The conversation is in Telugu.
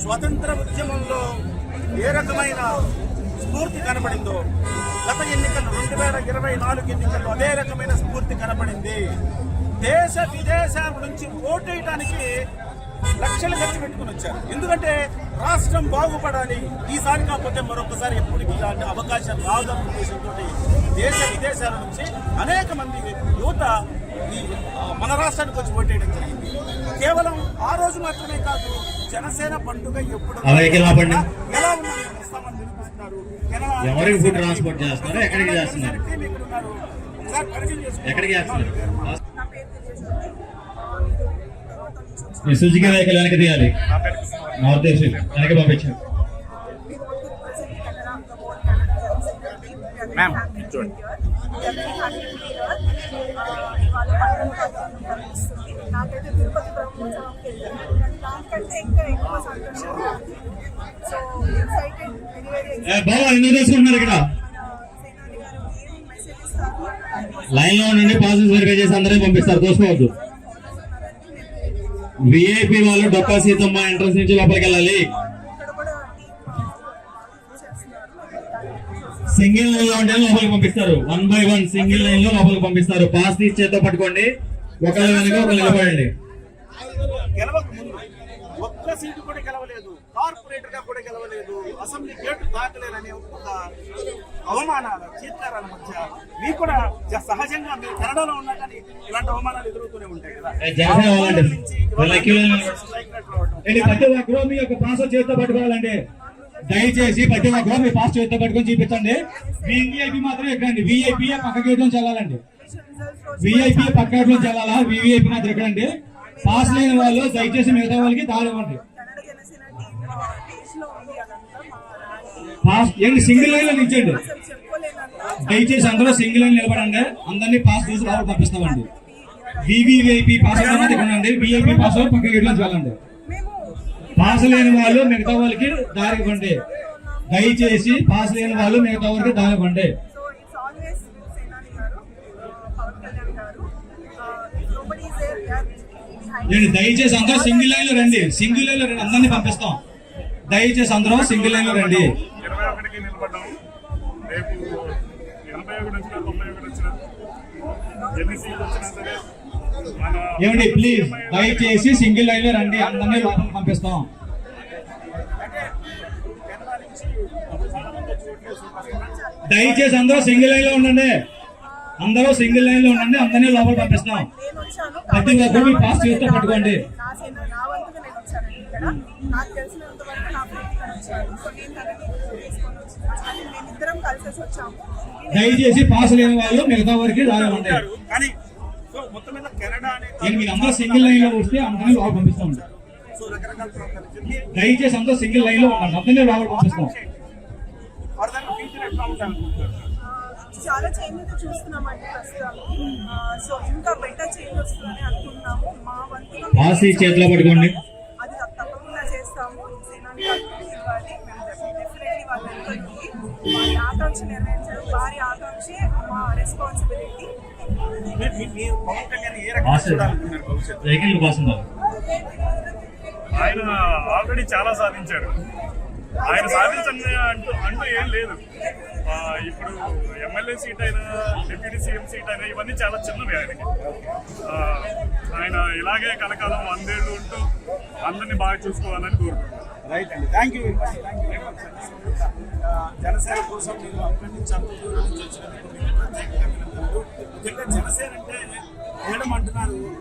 స్వతంత్ర ఉద్యమంలో ఏ రకమైన స్ఫూర్తి కనబడిందో గత ఎన్నికలు 2024 ఎన్నికల్లో అదే రకమైన స్ఫూర్తి కనబడింది. దేశ విదేశాల నుంచి ఓటేయడానికి లక్షలు ఖర్చు పెట్టుకుని వచ్చారు. ఎందుకంటే రాష్ట్రం బాగుపడాలి, ఈసారి కాకపోతే మరొకసారి ఎప్పటికీ ఇలాంటి అవకాశం రాదన్న ఉద్దేశంతో దేశ విదేశాల నుంచి అనేక మంది యువత ఈ మన రాష్ట్రానికి వచ్చి ఓటేయడం జరిగింది. కేవలం ఆ రోజు మాత్రమే కాదు, జనసేన పండుగ ఎప్పుడు ఎలా ఉందని వస్తామని నిరూపిస్తున్నారు. సుజుకి వెహికల్ వెనక తీయాలి, నార్త్ ఈస్ట్ వెనక పంపించారు. నాకైతే తిరుపతి బ్రహ్మోత్సవంకి వెళ్ళాను, దానికంటే ఇంకా ఎక్కువ సంతోషంగా ఉంది. సో ఎక్సైటెడ్, తీసుకుంటున్నారు. ఇక్కడ సేనాని గారు ఏం మెసేజ్ ఇస్తారు, లైన్ లో నుండి పాసెస్ వెరిఫై చేసి అందరినీ పంపిస్తారు, తోసుకోవద్దు. విఐపి వాళ్ళు డొక్కా సీతమ్మ ఎంట్రన్స్ నుంచి లోపలికి వెళ్ళాలి. సింగిల్ లైన్ లో ఉంటే లోపలికి పంపిస్తారు. 1 by 1 సింగిల్ లైన్ లో లోపలికి పంపిస్తారు. పాస్ తీసి చేత్తో పట్టుకోండి, ఒకళ్ళ వెనుక ఒకళ్ళు నిలబడండి. గెలవక ముందు ఒక్క సీటు కూడా గెలవలేదు, కార్పొరేటర్ గా కూడా గెలవలేదు, అసెంబ్లీ గేటు దాటలేదని ఒక అవమానాల చీత్కారాల మధ్య మీకు కూడా సహజంగా మీరు కన్నడలో ఉన్నా కానీ ఇలాంటి అవమానాలు ఎదురవుతూనే ఉంటాయి కదా. ప్రతి ఒక్కరూ మీ యొక్క పాస్ చేతితో పట్టుకోవాలండి. దయచేసి ప్రతి ఒక్కరూ మీ పాస్ చేతితో పట్టుకొని చూపించండి. విఐపి మాత్రం ఎక్కడండి, విఐపి పక్క గేట్ నుంచి వెళ్ళాలండి. విఐపి పక్క గేట్ నుంచి వెళ్ళాలా, విఐపి మాత్రం ఎక్కడండి. పాస్ లేని వాళ్ళు దయచేసి మిగతా వాళ్ళకి దారి ఇవ్వండి. పాస్ ఏంటి సింగిల్ లైన్ లో నిల్చండి. దయచేసి అందరూ సింగిల్ లైన్ నిలబడండి. అందరినీ పాస్ తీసి రావాలి పంపిస్తామండి. వివిఐపి పాస్ ఉండండి, విఐపి పాస్ పక్క గేట్ నుంచి వెళ్ళండి. పాస్ లేని వాళ్ళు మిగతా వాళ్ళకి దారి ఇవ్వండి. దయచేసి పాస్ లేని వాళ్ళు మిగతా వాళ్ళకి దారి ఇవ్వండి. దయచేసి అందరూ సింగిల్ లైన్ లో రండి, సింగిల్ లైన్ లో రండి, అందరినీ పంపిస్తాం. దయచేసి అందరూ సింగిల్ లైన్ లో రండి. 21కి నిలబడ్డాం. రేపు 81 వచ్చినా 91 వచ్చినా ఎన్ని సీట్లు వచ్చినా సరే ఏమండి ప్లీజ్ దయచేసి సింగిల్ లైన్ లో రండి, అందరినీ లోపలికి పంపిస్తాం. దయచేసి అందరూ సింగిల్ లైన్ లో ఉండండి, అందరూ సింగిల్ లైన్ లో ఉండండి, అందరినీ లోపలికి పంపిస్తాం. ప్రతి ఒక్కరు మీ పాస్ చేస్తూ పట్టుకోండి. దయచేసి పాస్ లేని వాళ్ళు మిగతా వారికి దారి ఇవ్వండి. మీరు అందరూ సింగిల్ లైన్ లో వస్తే అందరినీ లోపల పంపిస్తాం. దయచేసి అందరూ సింగిల్ లైన్ లో ఉండండి, అందరినీ లోపల పంపిస్తాం. చాలా చేంజ్ అయితే చూస్తున్నామండి ప్రస్తుతానికి. సో ఇంకా బెటర్ చేంజ్ వస్తుందని అనుకుంటున్నాము. మా వంతు చేతిలో పట్టుకోండి, అది తప్పకుండా చేస్తాము. సేనాని ఇవ్వాలి, మేము డెఫినెట్లీ వాళ్ళ వెనుకకి వారి ఆకాంక్ష నెరవేర్చడం, వారి ఆకాంక్ష మా రెస్పాన్సిబిలిటీ. ఆయన ఆల్రెడీ చాలా సాధించారు. ఆయన సాధించండి అంటూ ఏం లేదు. ఇప్పుడు ఎమ్మెల్యే సీట్ అయినా డిప్యూటీ సీఎం సీట్ అయినా ఇవన్నీ చాలా చిన్నవి ఆయనకి. ఆయన ఇలాగే కలకాలం 100 ఏళ్ళు ఉంటూ అందరినీ బాగా చూసుకోవాలని కోరుకుంటున్నాను. రైట్ అండి, thank you very much. Janasena కోసం మీరు అక్కడి నుంచి అంత దూరం నుంచి వచ్చినందుకు